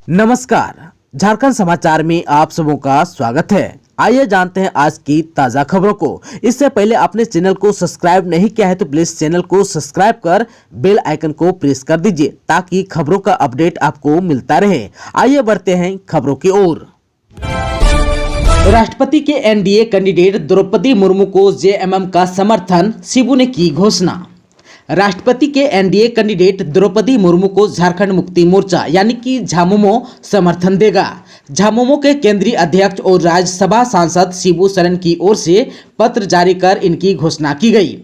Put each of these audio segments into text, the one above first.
नमस्कार, झारखंड समाचार में आप सबों का स्वागत है। आइए जानते हैं आज की ताजा खबरों को। इससे पहले आपने चैनल को सब्सक्राइब नहीं किया है तो प्लीज चैनल को सब्सक्राइब कर बेल आइकन को प्रेस कर दीजिए ताकि खबरों का अपडेट आपको मिलता रहे। आइए बढ़ते हैं खबरों की ओर। राष्ट्रपति के एनडीए कैंडिडेट द्रौपदी मुर्मू को जेएमएम का समर्थन, शिबू ने की घोषणा। राष्ट्रपति के एनडीए कैंडिडेट द्रौपदी मुर्मू को झारखंड मुक्ति मोर्चा यानी कि झामुमो समर्थन देगा। झामुमो के केंद्रीय अध्यक्ष और राज्यसभा सांसद शिबू सोरेन की ओर से पत्र जारी कर इनकी घोषणा की गई।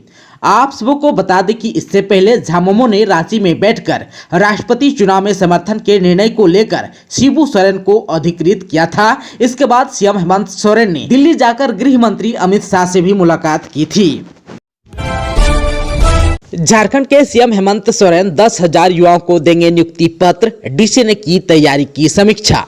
आप सबको बता दें कि इससे पहले झामुमो ने रांची में बैठकर राष्ट्रपति चुनाव में समर्थन के निर्णय को लेकर शिबू सोरेन को अधिकृत किया था। इसके बाद सीएम हेमंत सोरेन ने दिल्ली जाकर गृह मंत्री अमित शाह से भी मुलाकात की थी। झारखंड के सीएम हेमंत सोरेन 10,000 युवाओं को देंगे नियुक्ति पत्र, डीसी ने की तैयारी की समीक्षा।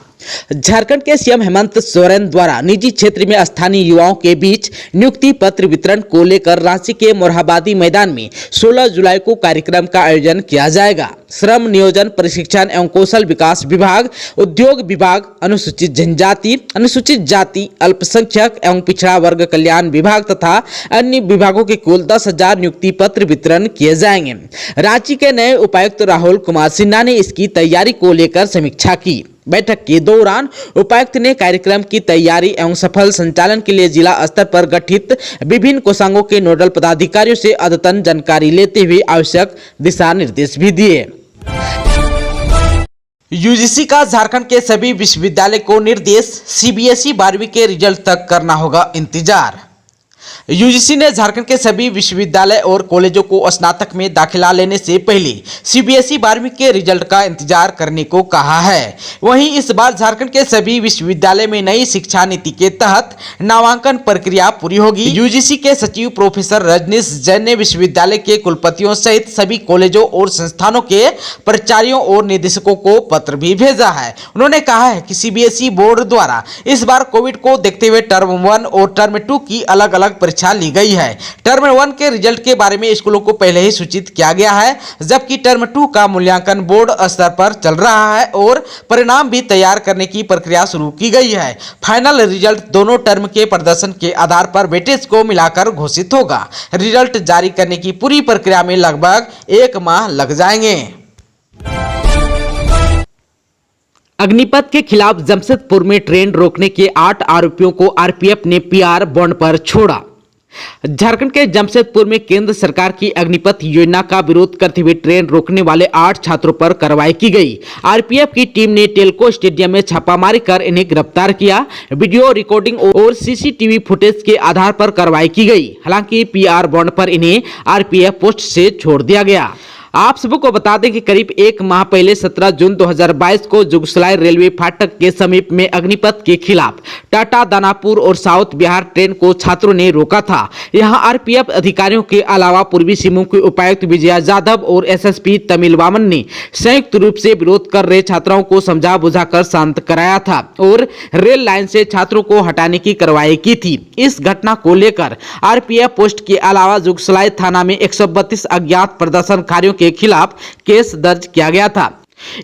झारखंड के सीएम हेमंत सोरेन द्वारा निजी क्षेत्र में स्थानीय युवाओं के बीच नियुक्ति पत्र वितरण को लेकर रांची के मोरहाबादी मैदान में 16 जुलाई को कार्यक्रम का आयोजन किया जाएगा। श्रम नियोजन, प्रशिक्षण एवं कौशल विकास विभाग, उद्योग विभाग, अनुसूचित जनजाति, अनुसूचित जाति, अल्पसंख्यक एवं पिछड़ा वर्ग कल्याण विभाग तथा अन्य विभागों के कुल 10,000 नियुक्ति पत्र वितरण किए जाएंगे। रांची के नए उपायुक्त राहुल कुमार सिन्हा ने इसकी तैयारी को लेकर समीक्षा की। बैठक के दौरान उपायुक्त ने कार्यक्रम की तैयारी एवं सफल संचालन के लिए जिला स्तर पर गठित विभिन्न कोषांगों के नोडल पदाधिकारियों से अद्यतन जानकारी लेते हुए आवश्यक दिशा निर्देश भी दिए। यूजीसी का झारखंड के सभी विश्वविद्यालय को निर्देश, सीबीएसई 12वीं के रिजल्ट तक करना होगा इंतजार। यूजीसी ने झारखंड के सभी विश्वविद्यालय और कॉलेजों को स्नातक में दाखिला लेने से पहले सीबीएसई 12वीं के रिजल्ट का इंतजार करने को कहा है। वहीं इस बार झारखंड के सभी विश्वविद्यालय में नई शिक्षा नीति के तहत नामांकन प्रक्रिया पूरी होगी। यूजीसी के सचिव प्रोफेसर रजनीश जैन ने विश्वविद्यालय के कुलपतियों सहित सभी कॉलेजों और संस्थानों के प्राचार्यों और निदेशकों को पत्र भी भेजा है। उन्होंने कहा है कि सीबीएसई बोर्ड द्वारा इस बार कोविड को देखते हुए टर्म 1 और टर्म 2 की अलग अलग परीक्षा ली गई है। टर्म 1 के रिजल्ट के बारे में स्कूलों को पहले ही सूचित किया गया है, जबकि टर्म 2 का मूल्यांकन बोर्ड स्तर पर चल रहा है और परिणाम भी तैयार करने की प्रक्रिया शुरू की गई है। फाइनल रिजल्ट दोनों टर्म के प्रदर्शन के आधार पर वेटेज को मिलाकर घोषित होगा। रिजल्ट जारी करने की पूरी प्रक्रिया में लगभग 1 माह लग जाएंगे। अग्निपथ के खिलाफ जमशेदपुर में ट्रेन रोकने के 8 आरोपियों को आरपीएफ ने पीआर बॉन्ड पर छोड़ा। झारखंड के जमशेदपुर में केंद्र सरकार की अग्निपथ योजना का विरोध करते हुए ट्रेन रोकने वाले 8 छात्रों पर कार्रवाई की गई। आरपीएफ की टीम ने टेल्को स्टेडियम में छापामारी कर इन्हें गिरफ्तार किया। वीडियो रिकॉर्डिंग और सीसीटीवी फुटेज के आधार पर कार्रवाई की गई। हालांकि पीआर बॉन्ड पर इन्हें आरपीएफ पोस्ट से छोड़ दिया गया। आप सबको बता दें कि करीब 1 माह पहले 17 जून 2022 को जुगसलाई रेलवे फाटक के समीप में अग्निपथ के खिलाफ टाटा, दानापुर और साउथ बिहार ट्रेन को छात्रों ने रोका था। यहां आरपीएफ अधिकारियों के अलावा पूर्वी सिंहभूम के उपायुक्त विजया यादव और एसएसपी तमिल वामन ने संयुक्त रूप से विरोध कर रहे छात्राओं को समझा बुझाकर शांत कराया था और रेल लाइन से छात्रों को हटाने की कार्रवाई की थी। इस घटना को लेकर आरपीएफ पोस्ट के अलावा जुगसलाई थाना में 132 अज्ञात प्रदर्शनकारियों के खिलाफ केस दर्ज किया गया था।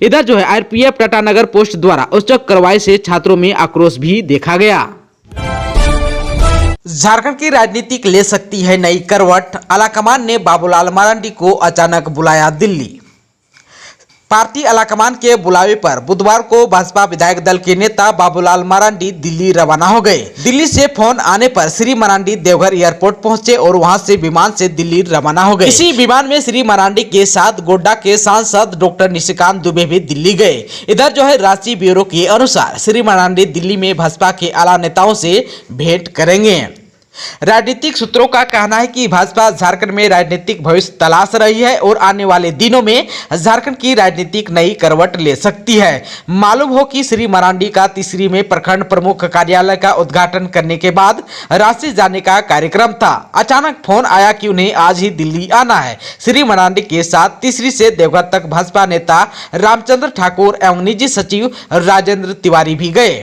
इधर जो है आरपीएफ टाटानगर पोस्ट द्वारा उच्च कार्रवाई से छात्रों में आक्रोश भी देखा गया। झारखंड की राजनीति ले सकती है नई करवट, आलाकमान ने बाबूलाल मरांडी को अचानक बुलाया दिल्ली। पार्टी आलाकमान के बुलावे पर बुधवार को भाजपा विधायक दल के नेता बाबूलाल मरांडी दिल्ली रवाना हो गए। दिल्ली से फोन आने पर श्री मरांडी देवघर एयरपोर्ट पहुंचे और वहां से विमान से दिल्ली रवाना हो गए। इसी विमान में श्री मरांडी के साथ गोड्डा के सांसद डॉक्टर निशिकांत दुबे भी दिल्ली गए। इधर जो है रांची ब्यूरो के अनुसार श्री मरांडी दिल्ली में भाजपा के आला नेताओं से भेंट करेंगे। राजनीतिक सूत्रों का कहना है कि भाजपा झारखंड में राजनीतिक भविष्य तलाश रही है और आने वाले दिनों में झारखंड की राजनीतिक नई करवट ले सकती है। मालूम हो कि श्री मरांडी का तीसरी में प्रखंड प्रमुख कार्यालय का उद्घाटन करने के बाद रांची जाने का कार्यक्रम था। अचानक फोन आया कि उन्हें आज ही दिल्ली आना है। श्री मरांडी के साथ तीसरी से देवघर तक भाजपा नेता रामचंद्र ठाकुर एवं निजी सचिव राजेंद्र तिवारी भी गए।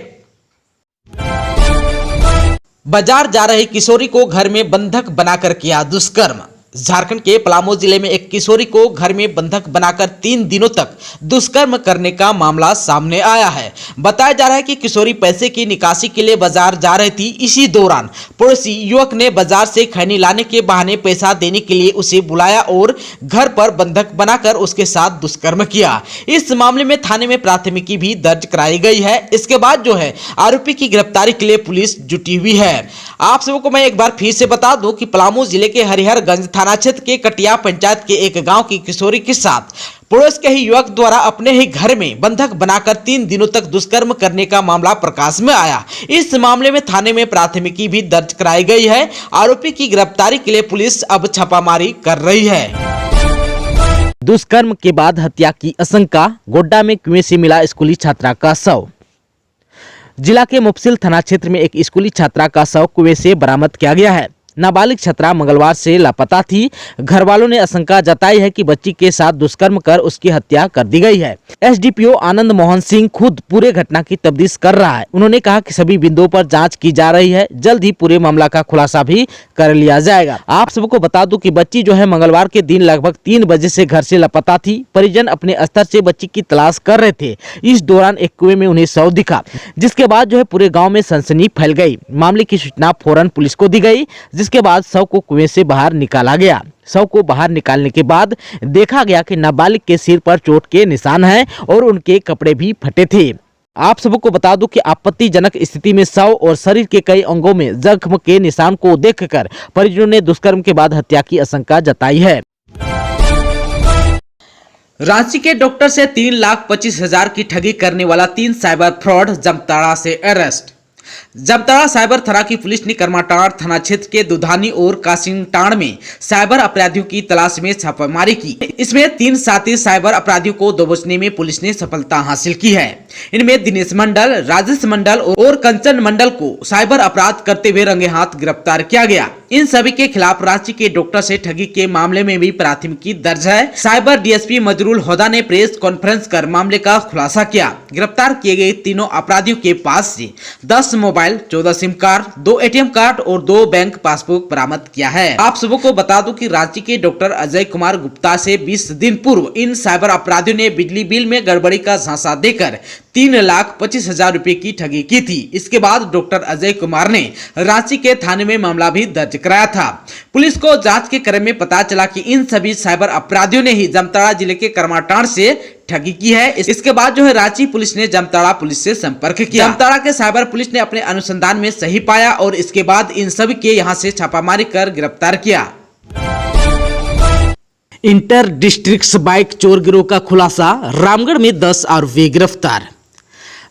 बाजार जा रही किशोरी को घर में बंधक बनाकर किया दुष्कर्म। झारखंड के पलामू जिले में एक किशोरी को घर में बंधक बनाकर 3 दिनों तक दुष्कर्म करने का मामला सामने आया है। बताया जा रहा है कि किशोरी पैसे की निकासी के लिए बाजार जा रही थी। इसी दौरान पड़ोसी युवक ने बाजार से खैनी लाने के बहाने पैसा देने के लिए उसे बुलाया और घर पर बंधक बनाकर उसके साथ दुष्कर्म किया। इस मामले में थाने में प्राथमिकी भी दर्ज कराई गई है। इसके बाद जो है आरोपी की गिरफ्तारी के लिए पुलिस जुटी हुई है। आप सबको मैं एक बार फिर से बता दूं कि पलामू जिले के हरिहरगंज थाना क्षेत्र के कटिया पंचायत के एक गांव की किशोरी के साथ पड़ोस के ही युवक द्वारा अपने ही घर में बंधक बनाकर 3 दिनों तक दुष्कर्म करने का मामला प्रकाश में आया। इस मामले में थाने में प्राथमिकी भी दर्ज कराई गई है। आरोपी की गिरफ्तारी के लिए पुलिस अब छापामारी कर रही है। दुष्कर्म के बाद हत्या की आशंका, गोड्डा में कुएं से मिला स्कूली छात्रा का शव। जिला के मुफस्सिल थाना क्षेत्र में एक स्कूली छात्रा का शव कुएं से बरामद किया गया है। नाबालिग छात्रा मंगलवार से लापता थी। घर वालों ने आशंका जताई है कि बच्ची के साथ दुष्कर्म कर उसकी हत्या कर दी गई है। एसडीपीओ आनंद मोहन सिंह खुद पूरे घटना की तफ्तीश कर रहा है। उन्होंने कहा कि सभी बिंदुओं पर जांच की जा रही है। जल्द ही पूरे मामला का खुलासा भी कर लिया जाएगा। आप सबको बता दूं कि बच्ची जो है मंगलवार के दिन लगभग 3 बजे से घर से लापता थी। परिजन अपने स्तर से बच्ची की तलाश कर रहे थे। इस दौरान एक कुएं में उन्हें शव दिखा, जिसके बाद जो है पूरे गाँव में सनसनी फैल गई। मामले की सूचना फौरन पुलिस को दी गई, जिसके बाद शव को कुएं से बाहर निकाला गया। शव को बाहर निकालने के बाद देखा गया कि नाबालिग के सिर पर चोट के निशान हैं और उनके कपड़े भी फटे थे। आप सबको बता दूं कि आपत्तिजनक स्थिति में शव और शरीर के कई अंगों में जख्म के निशान को देखकर परिजनों ने दुष्कर्म के बाद हत्या की आशंका जताई है। रांची के डॉक्टर से 3,25,000 की ठगी करने वाला 3 साइबर फ्रॉड जामताड़ा से अरेस्ट। जामताड़ा साइबर थाना की पुलिस ने करमाटाड़ थाना क्षेत्र के दुधानी और कासिंगटाड़ में साइबर अपराधियों की तलाश में छापेमारी की। इसमें 3 साथी साइबर अपराधियों को दबोचने में पुलिस ने सफलता हासिल की है। इनमें दिनेश मंडल, राजेश मंडल और कंचन मंडल को साइबर अपराध करते हुए रंगे हाथ गिरफ्तार किया गया। इन सभी के खिलाफ रांची के डॉक्टर से ठगी के मामले में भी प्राथमिकी दर्ज है। साइबर डीएसपी मजरूल होदा ने प्रेस कॉन्फ्रेंस कर मामले का खुलासा किया। गिरफ्तार किए गए तीनों अपराधियों के पास से 10 mobile, 14 SIM card, 2 ATM card और 2 बैंक पासबुक बरामद किया है। आप सबको बता दूं कि रांची के डॉक्टर अजय कुमार गुप्ता से 20 दिन पूर्व इन साइबर अपराधियों ने बिजली बिल में गड़बड़ी का झांसा देकर 3,25,000 रुपए की ठगी की थी। इसके बाद डॉक्टर अजय कुमार ने रांची के थाने में मामला भी दर्ज कराया था। पुलिस को जांच के क्रम में पता चला कि इन सभी साइबर अपराधियों ने ही जामताड़ा जिले के करमाटाड़ से ठगी की है। इसके बाद जो है रांची पुलिस ने जामताड़ा पुलिस से संपर्क किया। जामताड़ा के साइबर पुलिस ने अपने अनुसंधान में सही पाया और इसके बाद इन सभी के यहां से छापामारी कर गिरफ्तार किया। इंटर डिस्ट्रिक्ट बाइक चोर गिरोह का खुलासा, रामगढ़ में 10 आरोपी गिरफ्तार।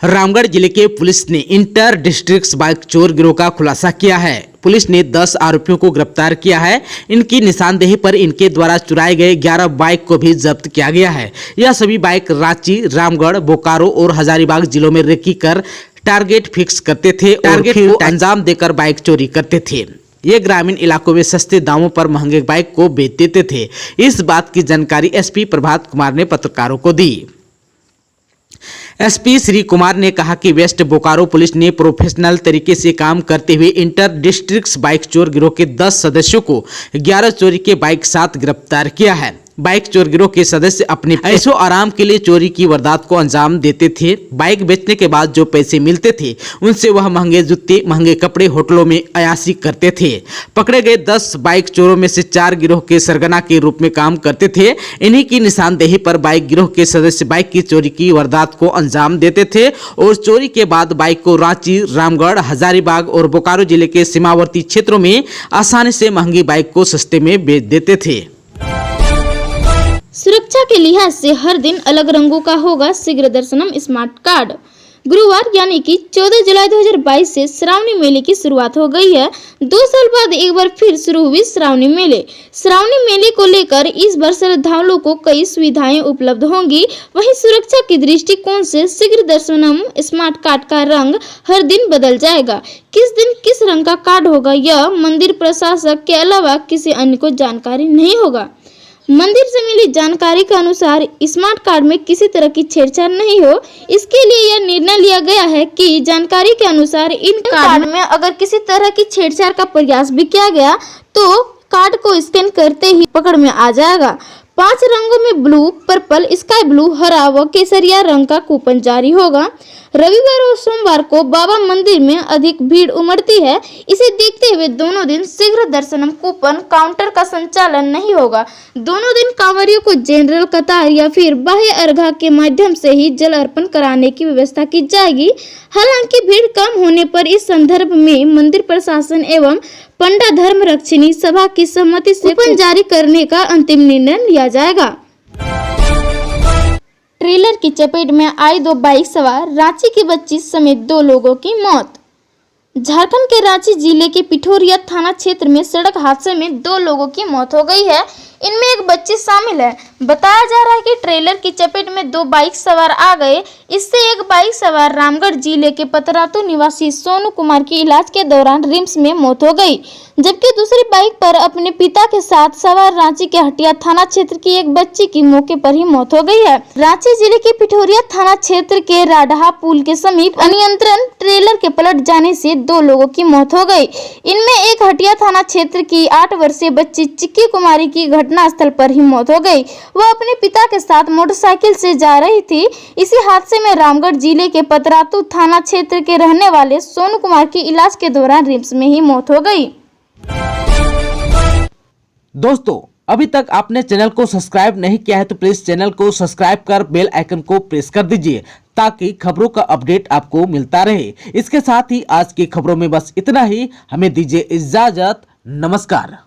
रामगढ़ जिले के पुलिस ने इंटर डिस्ट्रिक्ट बाइक चोर गिरोह का खुलासा किया है। पुलिस ने 10 आरोपियों को गिरफ्तार किया है। इनकी निशानदेही पर इनके द्वारा चुराए गए 11 बाइक को भी जब्त किया गया है। यह सभी बाइक रांची, रामगढ़, बोकारो और हजारीबाग जिलों में रेकी कर टारगेट फिक्स करते थे और फिर अंजाम देकर बाइक चोरी करते थे। ये ग्रामीण इलाकों में सस्ते दामों पर महंगे बाइक को बेच देते थे। इस बात की जानकारी एसपी प्रभात कुमार ने पत्रकारों को दी। एसपी श्री कुमार ने कहा कि वेस्ट बोकारो पुलिस ने प्रोफेशनल तरीके से काम करते हुए इंटर डिस्ट्रिक्ट बाइक चोर गिरोह के 10 सदस्यों को 11 चोरी के बाइक साथ गिरफ्तार किया है। बाइक चोर गिरोह के सदस्य अपने ऐशो आराम के लिए चोरी की वारदात को अंजाम देते थे। बाइक बेचने के बाद जो पैसे मिलते थे उनसे वह महंगे जूते, महंगे कपड़े, होटलों में अयाशी करते थे। पकड़े गए 10 बाइक चोरों में से 4 गिरोह के सरगना के रूप में काम करते थे। इन्हीं की निशानदेही पर बाइक गिरोह के सदस्य बाइक की चोरी की वारदात को अंजाम देते थे और चोरी के बाद बाइक को रांची, रामगढ़, हजारीबाग और बोकारो जिले के सीमावर्ती क्षेत्रों में आसानी से महंगी बाइक को सस्ते में बेच देते थे। सुरक्षा के लिहाज से हर दिन अलग रंगों का होगा शीघ्र दर्शनम स्मार्ट कार्ड। गुरुवार यानी कि 14 जुलाई 2022 से श्रावणी मेले की शुरुआत हो गई है। 2 साल बाद एक बार फिर शुरू हुई श्रावणी मेले। श्रावणी मेले को लेकर इस बार श्रद्धालुओं को कई सुविधाएं उपलब्ध होंगी। वहीं सुरक्षा की दृष्टिकोण से शीघ्र दर्शनम स्मार्ट कार्ड का रंग हर दिन बदल जाएगा। किस दिन किस रंग का कार्ड होगा यह मंदिर प्रशासक के अलावा किसी अन्य को जानकारी नहीं होगा। मंदिर से मिली जानकारी के अनुसार स्मार्ट कार्ड में किसी तरह की छेड़छाड़ नहीं हो, इसके लिए यह निर्णय लिया गया है कि जानकारी के अनुसार इन कार्ड में अगर किसी तरह की छेड़छाड़ का प्रयास भी किया गया तो कार्ड को स्कैन करते ही पकड़ में आ जाएगा। 5 रंगों में ब्लू, पर्पल, स्काई ब्लू, हरा व केसरिया रंग का कूपन जारी होगा। रविवार और सोमवार को बाबा मंदिर में अधिक भीड़ उमड़ती है। इसे देखते हुए दोनों दिन शीघ्र दर्शनम कूपन काउंटर का संचालन नहीं होगा। दोनों दिन कांवरियों को जनरल कतार या फिर बाह्य अर्घा के माध्यम से ही जल अर्पण कराने की व्यवस्था की जाएगी। हालांकि भीड़ कम होने पर इस संदर्भ में मंदिर प्रशासन एवं पंडा धर्म रक्षिणी सभा की सहमति से कूपन जारी करने का अंतिम निर्णय लिया जाएगा। ट्रेलर की चपेट में आई 2 बाइक सवार, रांची की बच्ची समेत 2 लोगों की मौत। झारखंड के रांची जिले के पिठोरिया थाना क्षेत्र में सड़क हादसे में 2 लोगों की मौत हो गई है। इनमें एक बच्ची शामिल है। बताया जा रहा है कि ट्रेलर की चपेट में 2 बाइक सवार आ गए। इससे एक बाइक सवार रामगढ़ जिले के पतरातू निवासी सोनू कुमार की इलाज के दौरान रिम्स में मौत हो गई, जबकि दूसरी बाइक पर अपने पिता के साथ सवार रांची के हटिया थाना क्षेत्र की एक बच्ची की मौके पर ही मौत हो गई है। रांची जिले के पिठोरिया थाना क्षेत्र के राडहा पुल के समीप अनियंत्रण ट्रेलर के पलट जाने से 2 लोगों की मौत हो गई। इनमें एक हटिया थाना क्षेत्र की 8 वर्षीय बच्ची चिक्की कुमारी की घटनास्थल पर ही मौत हो गई। वह अपने पिता के साथ मोटरसाइकिल से जा रही थी। इसी हादसे में रामगढ़ जिले के पतरातू थाना क्षेत्र के रहने वाले सोनू कुमार की इलाज के दौरान रिम्स में ही मौत हो गई। दोस्तों, अभी तक आपने चैनल को सब्सक्राइब नहीं किया है तो प्लीज चैनल को सब्सक्राइब कर बेल आइकन को प्रेस कर दीजिए ताकि खबरों का अपडेट आपको मिलता रहे। इसके साथ ही आज की खबरों में बस इतना ही। हमें दीजिए इजाजत। नमस्कार।